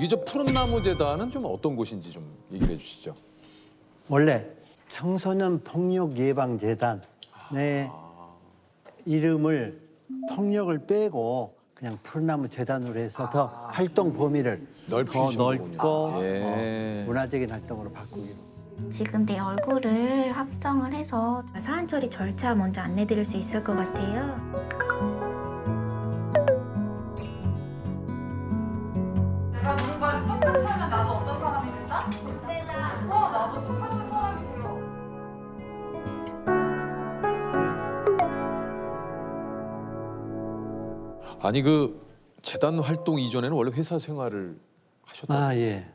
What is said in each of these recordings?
이 저 푸른나무 재단은 좀 어떤 곳인지 좀 얘기를 해주시죠. 원래 청소년 폭력 예방 재단의 이름을 폭력을 빼고 그냥 푸른나무 재단으로 해서 더 활동 범위를 더 넓히신 넓고 거군요. 예. 문화적인 활동으로 바꾸기로. 지금 내 얼굴을 합성을 해서 사안 처리 절차 먼저 안내드릴 수 있을 것 같아요. 내가 누군가를 똑같이 하면 나도 어떤 사람이 된다? 나도 똑같은 사람이 돼요. 아니 그 재단 활동 이전에는 원래 회사 생활을 하셨다고. 아 예.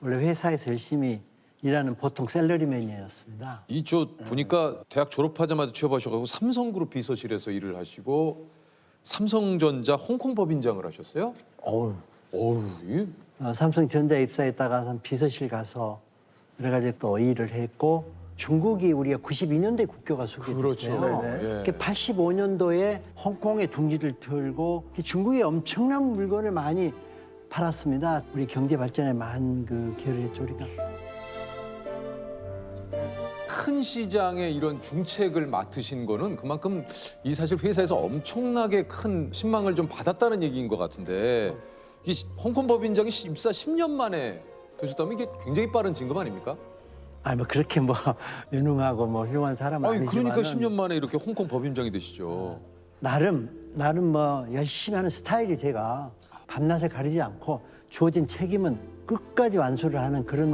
원래 회사에서 열심히 일하는 보통 샐러리맨이었습니다. 이 저 보니까 대학 졸업하자마자 취업하셔가지고 삼성그룹 비서실에서 일을 하시고 삼성전자 홍콩 법인장을 하셨어요? 어우. 어우, 이 삼성전자 입사했다가 비서실 가서 여러 가지 또 일을 했고 중국이 우리가 92년도에 국교가 소개됐어요. 그렇죠. 예. 85년도에 홍콩에 둥지를 틀고 중국에 엄청난 물건을 많이 팔았습니다. 우리 경제 발전에 많은 그 기여를 했죠 우리가. 큰 시장의 이런 중책을 맡으신 거는 그만큼 이 사실 회사에서 엄청나게 큰 신망을 좀 받았다는 얘기인 것 같은데 이 홍콩 법인장이 입사 10년 만에 되셨다면 이게 굉장히 빠른 진급 아닙니까? 아니 뭐 그렇게 뭐 유능하고 뭐 훌륭한 사람은 아니 아니지만 그러니까 10년 만에 이렇게 홍콩 법인장이 되시죠. 나름 뭐 열심히 하는 스타일이 제가 밤낮을 가리지 않고 주어진 책임은 끝까지 완수를 하는 그런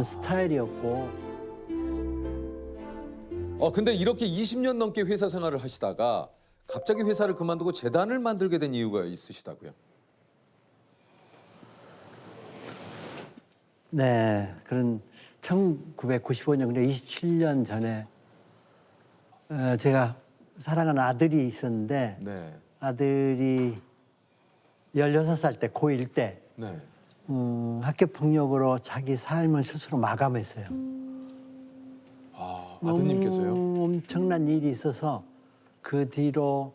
스타일이었고. 근데 이렇게 20년 넘게 회사 생활을 하시다가 갑자기 회사를 그만두고 재단을 만들게 된 이유가 있으시다고요? 네, 그런 1995년, 그러니까 27년 전에 제가 사랑하는 아들이 있었는데 네. 아들이 16살 때, 고1 때 네. 학교 폭력으로 자기 삶을 스스로 마감했어요. 아드님께서요? 너무 엄청난 일이 있어서 그 뒤로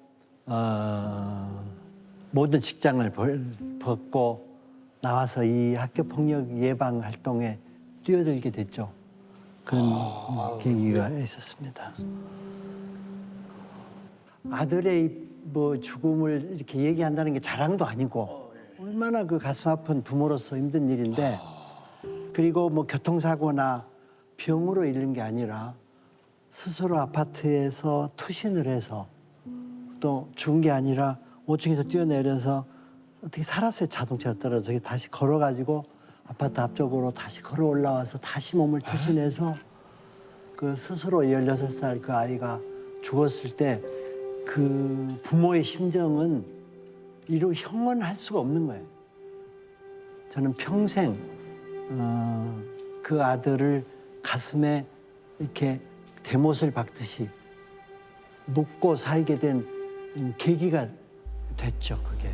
모든 직장을 벗고 나와서 이 학교 폭력 예방 활동에 뛰어들게 됐죠. 그런 계기가 있었습니다. 아들의 뭐 죽음을 이렇게 얘기한다는 게 자랑도 아니고 얼마나 그 가슴 아픈 부모로서 힘든 일인데 그리고 뭐 교통사고나 병으로 잃는 게 아니라 스스로 아파트에서 투신을 해서 또 죽은 게 아니라 5층에서 뛰어내려서 어떻게 살았어요. 자동차가 떨어져서 다시 걸어가지고 아파트 앞쪽으로 다시 걸어 올라와서 다시 몸을 투신해서 그 스스로 16살 그 아이가 죽었을 때 그 부모의 심정은 이루 형언할 수가 없는 거예요. 저는 평생 그 아들을 가슴에 이렇게 대못을 박듯이 묻고 살게 된 계기가 됐죠, 그게.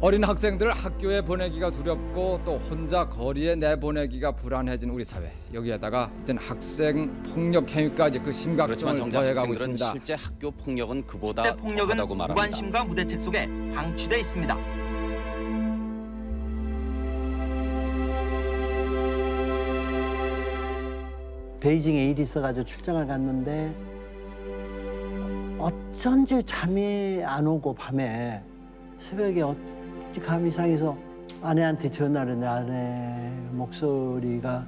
어린 학생들을 학교에 보내기가 두렵고 또 혼자 거리에 내보내기가 불안해진 우리 사회. 여기에다가 이젠 학생 폭력 행위까지 그 그렇지만 심각성을 정작 더해가고 학생들은 있습니다. 실제 학교 폭력은 그보다 10대 폭력은 더하다고 말합니다. 무관심과 무대책 속에 방치돼 있습니다. 베이징에 일이 있어가지고 출장을 갔는데 어쩐지 잠이 안 오고 밤에 새벽에 어찌 감이 이상해서 아내한테 전화를 했는데 아내 목소리가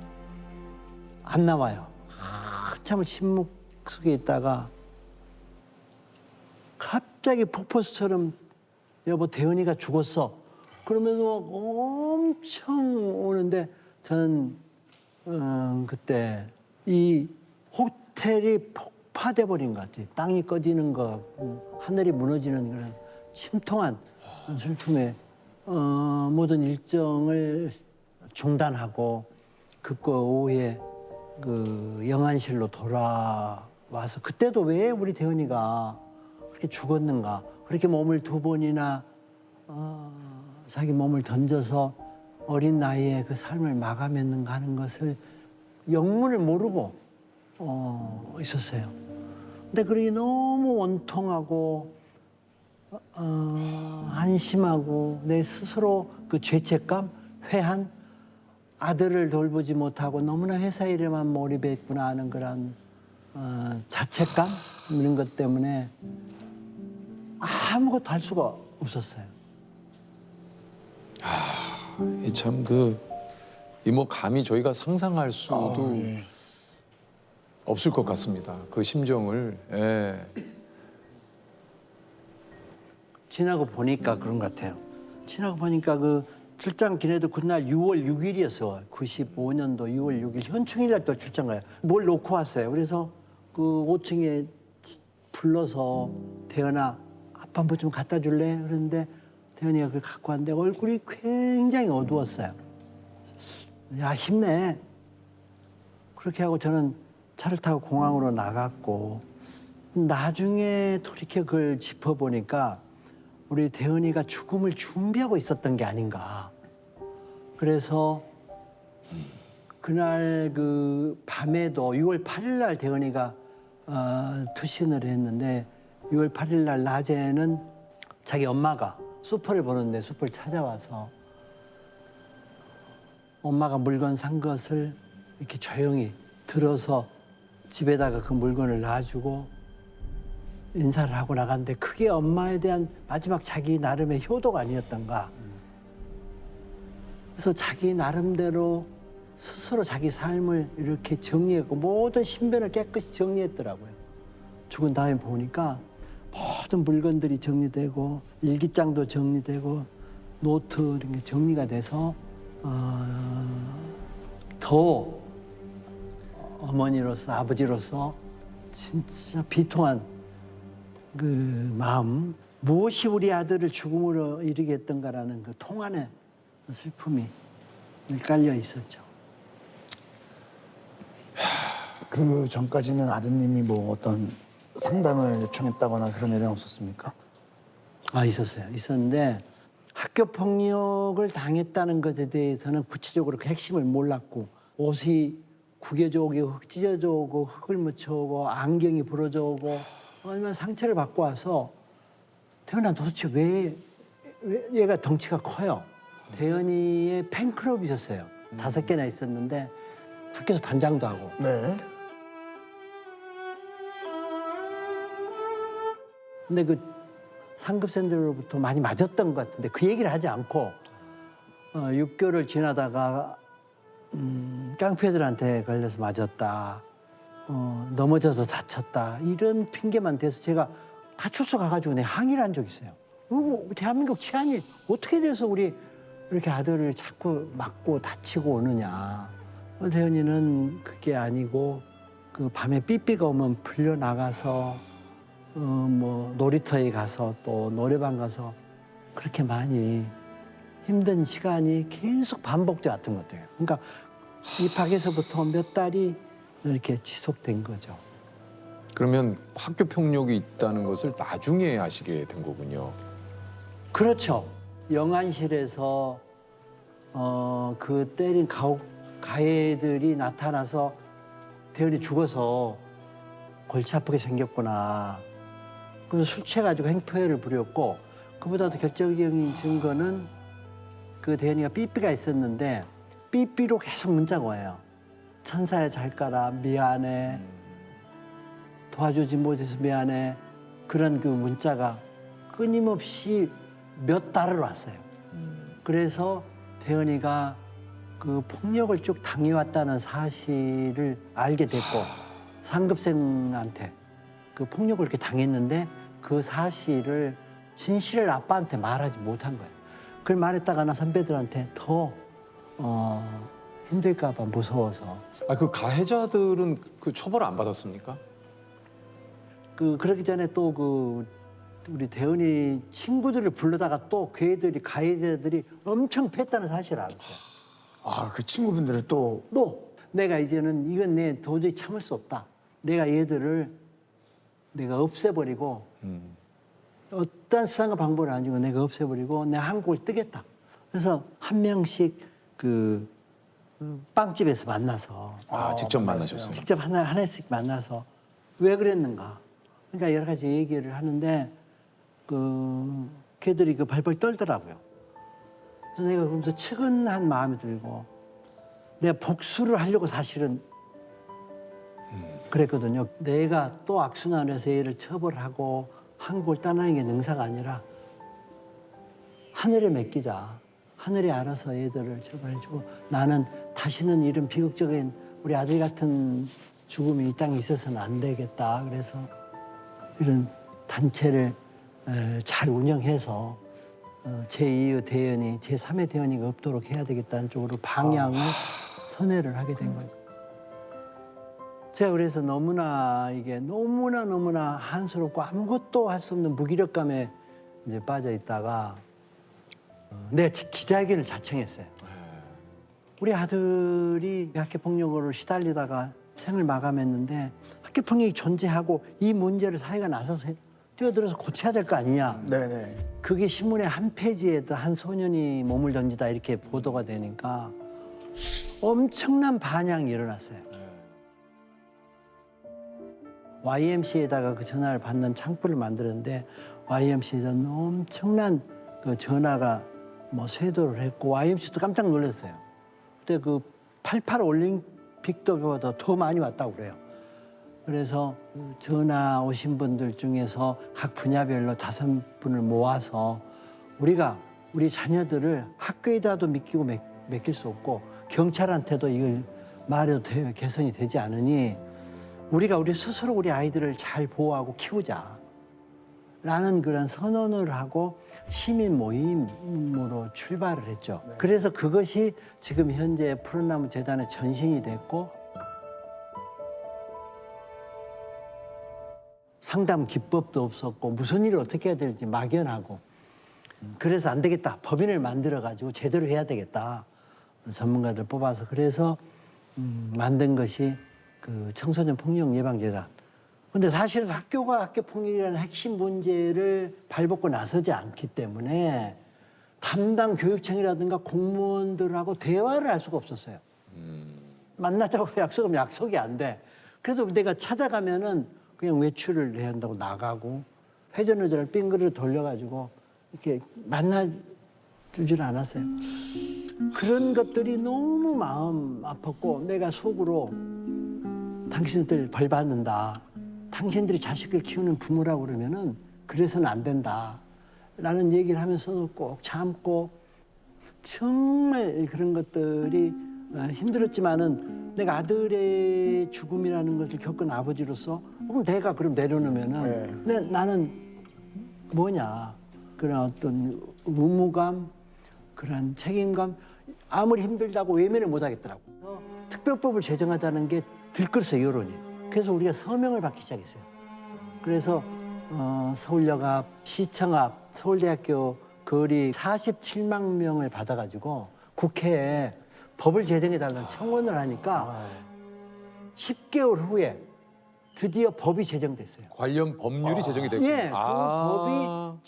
안 나와요. 한참을 침묵 속에 있다가 갑자기 폭포수처럼 여보 대은이가 죽었어. 그러면서 막 엄청 오는데 저는 그때 이 호텔이 폭파돼 버린 것 같아요. 땅이 꺼지는 것 같고 하늘이 무너지는 그런 침통한 슬픔에 모든 일정을 중단하고 급거 오후에 그 영안실로 돌아와서 그때도 왜 우리 대은이가 그렇게 죽었는가 그렇게 몸을 2번이나 자기 몸을 던져서 어린 나이에 그 삶을 마감했는가 하는 것을 영문을 모르고 있었어요. 근데 그게 너무 원통하고 한심하고 내 스스로 그 죄책감 회한 아들을 돌보지 못하고 너무나 회사 일에만 몰입했구나 하는 그런 자책감 이런 것 때문에 아무것도 할 수가 없었어요. 참 이 뭐 감히 저희가 상상할 수도 없을 것 같습니다. 그 심정을. 예. 지나고 보니까 그런 것 같아요. 지나고 보니까 그 출장 기내도 그날 6월 6일이었어. 95년도 6월 6일 현충일 날 또 출장 가요. 뭘 놓고 왔어요. 그래서 그 5층에 불러서 대현아 아빠 뭐 좀 갖다 줄래? 그런데 대현이가 그걸 갖고 왔는데 얼굴이 굉장히 어두웠어요. 야 힘내. 그렇게 하고 저는 차를 타고 공항으로 나갔고 나중에 돌이켜 그걸 짚어보니까 우리 대은이가 죽음을 준비하고 있었던 게 아닌가. 그래서 그날 그 밤에도 6월 8일 날 대은이가 투신을 했는데 6월 8일 날 낮에는 자기 엄마가 슈퍼를 보는데 슈퍼를 찾아와서 엄마가 물건 산 것을 이렇게 조용히 들어서 집에다가 그 물건을 놔주고 인사를 하고 나갔는데 그게 엄마에 대한 마지막 자기 나름의 효도가 아니었던가. 그래서 자기 나름대로 스스로 자기 삶을 이렇게 정리했고 모든 신변을 깨끗이 정리했더라고요. 죽은 다음에 보니까 모든 물건들이 정리되고 일기장도 정리되고 노트 이런 게 정리가 돼서 더 어머니로서 아버지로서 진짜 비통한 그 마음, 무엇이 우리 아들을 죽음으로 이르게 했던가라는 그 통안의 슬픔이 깔려 있었죠. 그 전까지는 아드님이 뭐 어떤 상담을 요청했다거나 그런 일은 없었습니까? 있었어요. 있었는데 학교 폭력을 당했다는 것에 대해서는 구체적으로 그 핵심을 몰랐고 옷이 구겨져 오고 흙 찢어져 오고 흙을 묻혀 오고 안경이 부러져 오고 얼마나 상처를 받고 와서 태연아 도대체 왜 얘가 덩치가 커요. 태연이의 팬클럽이 있었어요. 5개나 있었는데 학교에서 반장도 하고. 네. 근데 그 상급생들로부터 많이 맞았던 것 같은데 그 얘기를 하지 않고 6개월을 지나다가 깡패들한테 걸려서 맞았다. 넘어져서 다쳤다. 이런 핑계만 대서 제가 파출소 가가지고 내 항의를 한 적이 있어요. 대한민국 치안이 어떻게 돼서 우리 이렇게 아들을 자꾸 맞고 다치고 오느냐. 대현이는 그게 아니고 그 밤에 삐삐가 오면 불려 나가서 뭐 놀이터에 가서 또 노래방 가서 그렇게 많이 힘든 시간이 계속 반복돼 왔던 것 같아요. 그러니까 입학에서부터 몇 달이 이렇게 지속된 거죠. 그러면 학교 폭력이 있다는 것을 나중에 아시게 된 거군요. 그렇죠. 영안실에서 그 때린 가해들이 나타나서 대현이 죽어서 골치 아프게 생겼구나. 그래서 술 취해가지고 행포해를 부렸고 그보다도 결정적인 증거는 그 대현이가 삐삐가 있었는데 삐삐로 계속 문자가 와요. 천사야 잘 가라 미안해 도와주지 못해서 미안해 그런 그 문자가 끊임없이 몇 달을 왔어요. 그래서 대현이가 그 폭력을 쭉 당해왔다는 사실을 알게 됐고 상급생한테 그 폭력을 이렇게 당했는데 그 사실을 진실을 아빠한테 말하지 못한 거예요. 그걸 말했다가 나 선배들한테 더 힘들까 봐 무서워서. 그 가해자들은 그 처벌 안 받았습니까? 그러기 전에 또 우리 대은이 친구들을 불러다가 또 걔들이 가해자들이 엄청 팼다는 사실을 알았어요. 그 친구분들을 또 내가 이제는 이건 내 도저히 참을 수 없다. 내가 얘들을 내가 없애버리고 어떤 수단과 방법을 안 주고 내가 없애버리고 내가 한국을 뜨겠다. 그래서 한 명씩 그 빵집에서 만나서 직접 만나셨어요. 직접 하나씩 만나서 왜 그랬는가. 그러니까 여러 가지 얘기를 하는데 걔들이 발벌 떨더라고요. 그래서 내가 그러면서 측은한 마음이 들고 내가 복수를 하려고 사실은 그랬거든요. 내가 또 악순환을 해서 얘를 처벌하고 한국을 떠나는 게 능사가 아니라 하늘에 맡기자. 하늘이 알아서 얘들을 처벌해주고 나는 다시는 이런 비극적인 우리 아들 같은 죽음이 이 땅에 있어서는 안 되겠다. 그래서 이런 단체를 잘 운영해서 제2의 대연이, 제3의 대연이가 없도록 해야 되겠다는 쪽으로 방향을 선회를 하게 된 거죠. 제가 그래서 너무나 이게 너무나 한스럽고 아무것도 할 수 없는 무기력감에 이제 빠져 있다가 내가 기자회견을 자청했어요. 우리 아들이 학교폭력으로 시달리다가 생을 마감했는데 학교폭력이 존재하고 이 문제를 사회가 나서서 뛰어들어서 고쳐야 될 거 아니냐. 네네. 그게 신문의 한 페이지에도 한 소년이 몸을 던지다 이렇게 보도가 되니까 엄청난 반향이 일어났어요. YMCA에다가 그 전화를 받는 창구를 만들었는데 YMCA에서 엄청난 그 전화가 뭐 쇄도를 했고 YMCA도 깜짝 놀랐어요. 그때 그 88 올림픽도보다 더 많이 왔다고 그래요. 그래서 그 전화 오신 분들 중에서 각 분야별로 5분을 모아서 우리가 우리 자녀들을 학교에다도 맡길 수 없고 경찰한테도 이걸 말해도 개선이 되지 않으니 우리가 우리 스스로 우리 아이들을 잘 보호하고 키우자. 라는 그런 선언을 하고 시민 모임으로 출발을 했죠. 그래서 그것이 지금 현재 푸른나무 재단의 전신이 됐고 상담 기법도 없었고 무슨 일을 어떻게 해야 될지 막연하고 그래서 안 되겠다. 법인을 만들어가지고 제대로 해야 되겠다. 전문가들 뽑아서 그래서 만든 것이 그 청소년 폭력 예방 재단. 근데 사실은 학교가 학교 폭력이라는 핵심 문제를 발벗고 나서지 않기 때문에 담당 교육청이라든가 공무원들하고 대화를 할 수가 없었어요. 만나자고 약속하면 약속이 안 돼. 그래도 내가 찾아가면은 그냥 외출을 해야 한다고 나가고 회전의자를 빙그르 돌려가지고 이렇게 만나주질 않았어요. 그런 것들이 너무 마음 아팠고 내가 속으로 당신들 벌 받는다. 당신들이 자식을 키우는 부모라고 그러면은 그래서는 안 된다. 라는 얘기를 하면서도 꼭 참고 정말 그런 것들이 힘들었지만은 내가 아들의 죽음이라는 것을 겪은 아버지로서 그럼 내가 그럼 내려놓으면은 나는 뭐냐. 그런 어떤 의무감, 그런 책임감 아무리 힘들다고 외면을 못 하겠더라고. 특별법을 제정하다는 게 들끓었어요, 여론이. 그래서 우리가 서명을 받기 시작했어요. 그래서 서울역 앞, 시청 앞, 서울대학교 거리 47만 명을 받아가지고 국회에 법을 제정해달라는 청원을 하니까 10개월 후에 드디어 법이 제정됐어요. 관련 법률이 제정이 됐군요. 예, 그 법이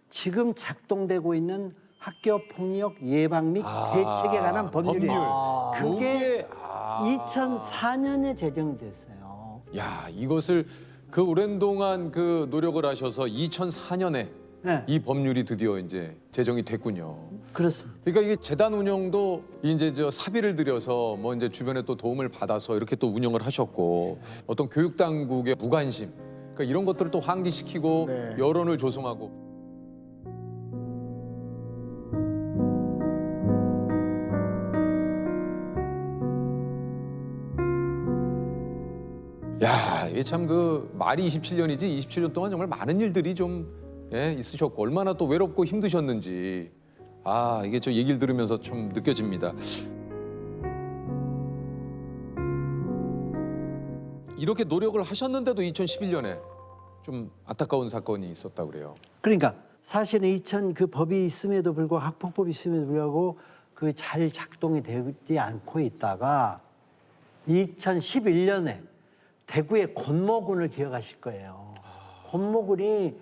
지금 작동되고 있는 학교 폭력 예방 및 대책에 관한 법률이에요. 그게 2004년에 제정됐어요. 야, 이것을 그 오랜 동안 그 노력을 하셔서 2004년에 네. 이 법률이 드디어 이제 제정이 됐군요. 그렇습니다. 그러니까 이게 재단 운영도 이제 저 사비를 들여서 뭐 이제 주변에 또 도움을 받아서 이렇게 또 운영을 하셨고 어떤 교육 당국의 무관심, 그러니까 이런 것들을 또 환기시키고 네. 여론을 조성하고. 야, 이게 참 그 말이 27년이지 27년 동안 정말 많은 일들이 좀 있으셨고 얼마나 또 외롭고 힘드셨는지 이게 저 얘기를 들으면서 좀 느껴집니다. 이렇게 노력을 하셨는데도 2011년에 좀 안타까운 사건이 있었다고 그래요. 그러니까 사실은 그 법이 있음에도 불구하고 학폭법이 있음에도 불구하고 그 잘 작동이 되지 않고 있다가 2011년에 대구의 권모군을 기억하실 거예요. 권모군이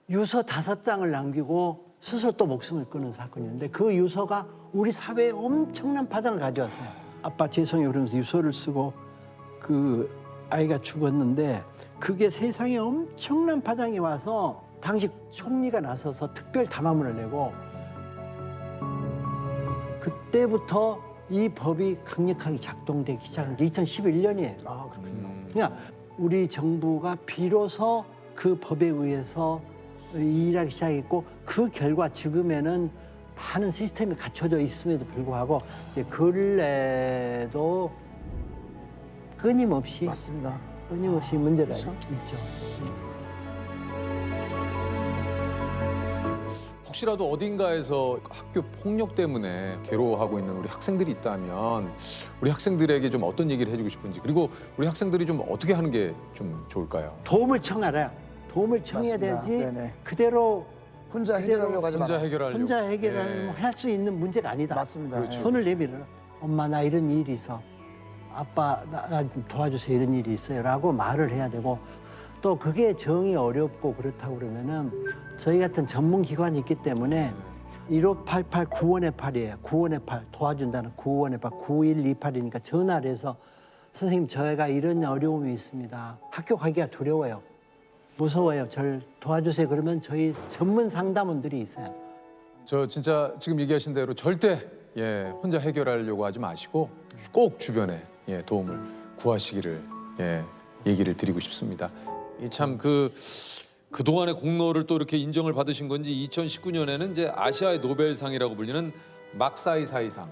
유서 5장을 남기고 스스로 또 목숨을 끊은 사건이었는데 그 유서가 우리 사회에 엄청난 파장을 가져왔어요. 아빠 죄송해요 그러면서 유서를 쓰고 그 아이가 죽었는데 그게 세상에 엄청난 파장이 와서 당시 총리가 나서서 특별 담화문을 내고 그때부터 이 법이 강력하게 작동되기 시작한 게 2011년이에요. 아 그렇군요. 그러니까 우리 정부가 비로소 그 법에 의해서 일하기 시작했고 그 결과 지금에는 많은 시스템이 갖춰져 있음에도 불구하고 이제 근래에도 끊임없이 맞습니다. 문제가 그렇죠? 있죠. 혹시라도 어딘가에서 학교 폭력 때문에 괴로워하고 있는 우리 학생들이 있다면 우리 학생들에게 좀 어떤 얘기를 해주고 싶은지 그리고 우리 학생들이 좀 어떻게 하는 게 좀 좋을까요? 도움을 청하라. 도움을 청해야 맞습니다. 되지 네네. 그대로 혼자 해결하려고 하지 혼자 마라. 해결하려고. 혼자 해결할 예. 수 있는 문제가 아니다. 맞습니다. 그렇죠. 손을 내밀어라. 엄마 나 이런 일이 있어. 아빠 나 도와주세요 이런 일이 있어요라고 말을 해야 되고 또 그게 정이 어렵고 그렇다고 그러면은 저희 같은 전문 기관이 있기 때문에 1588 9원의 8이에요. 9원의 8 도와준다는 9원의 8 9128이니까 전화를 해서 선생님 저희가 이런 어려움이 있습니다. 학교 가기가 두려워요. 무서워요. 저를 도와주세요. 그러면 저희 전문 상담원들이 있어요. 저 진짜 지금 얘기하신 대로 절대 혼자 해결하려고 하지 마시고 꼭 주변에 도움을 구하시기를 얘기를 드리고 싶습니다. 이 참 그동안의 공로를 또 이렇게 인정을 받으신 건지 2019년에는 이제 아시아의 노벨상이라고 불리는 막사이사이상.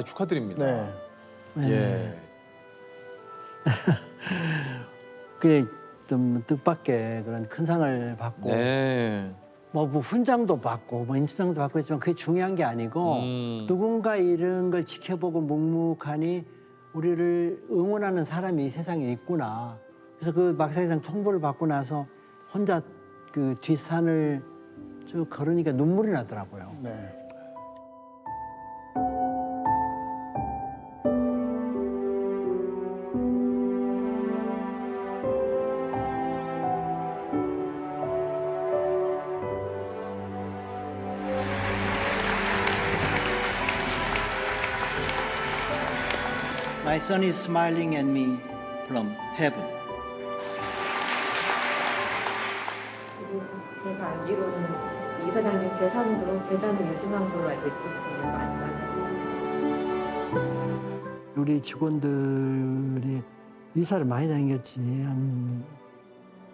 축하드립니다. 네. 예. 그래 좀 뜻밖의 그런 큰 상을 받고 네. 뭐 훈장도 받고 뭐 인수장도 받고 했지만 그게 중요한 게 아니고 누군가 이런 걸 지켜보고 묵묵하니 우리를 응원하는 사람이 이 세상에 있구나. 그래서 그 막사이상 통보를 받고 나서 혼자 그 뒷산을 쭉 걸으니까 눈물이 나더라고요. 네. My son is smiling at me from heaven. 지금 제가 알기로는 이제 이사장님 재산도 재단을 유증한 걸로 알고 있거든요. 맞아요. 우리 직원들이 이사를 많이 다녔지. 한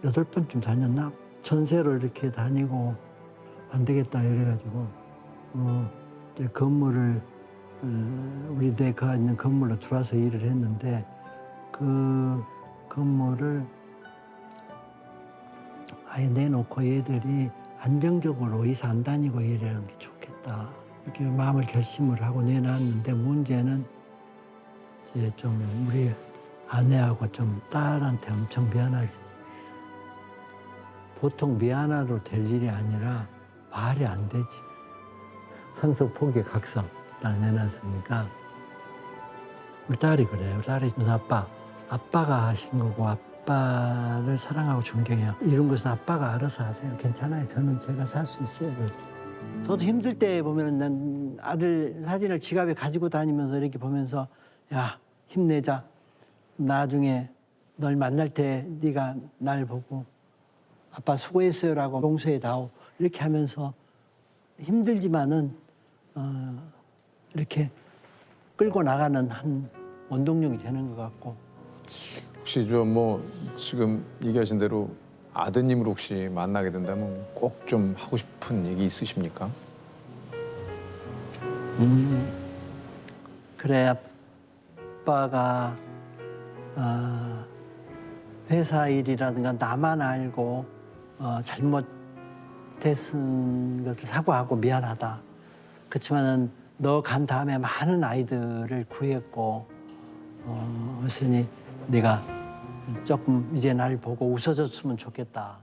8번쯤 다녔나? 전세로 이렇게 다니고 안 되겠다 이래가지고 이제 건물을 우리 내가 있는 건물로 들어와서 일을 했는데 그 건물을 아예 내놓고 얘들이 안정적으로 이사 안 다니고 일하는 게 좋겠다. 이렇게 마음을 결심을 하고 내놨는데 문제는 이제 좀 우리 아내하고 좀 딸한테 엄청 미안하지. 보통 미안하로 될 일이 아니라 말이 안 되지. 상속 포기 각성 딱 내놨으니까 우리 딸이 그래요. 딸이 아빠가 하신 거고 아빠를 사랑하고 존경해요. 이런 것은 아빠가 알아서 하세요. 괜찮아요. 저는 제가 살 수 있어요. 저도 힘들 때 보면 난 아들 사진을 지갑에 가지고 다니면서 이렇게 보면서 야 힘내자. 나중에 널 만날 때 네가 날 보고 아빠 수고했어요라고 용서해다오 이렇게 하면서 힘들지만은 이렇게 끌고 나가는 한 원동력이 되는 것 같고. 혹시 좀 뭐 지금 얘기하신 대로 아드님을 혹시 만나게 된다면 꼭 좀 하고 싶은 얘기 있으십니까? 그래 아빠가 회사 일이라든가 나만 알고 잘못했은 것을 사과하고 미안하다. 그렇지만은 너 간 다음에 많은 아이들을 구했고 그랬으니 네가 조금 이제 날 보고 웃어줬으면 좋겠다.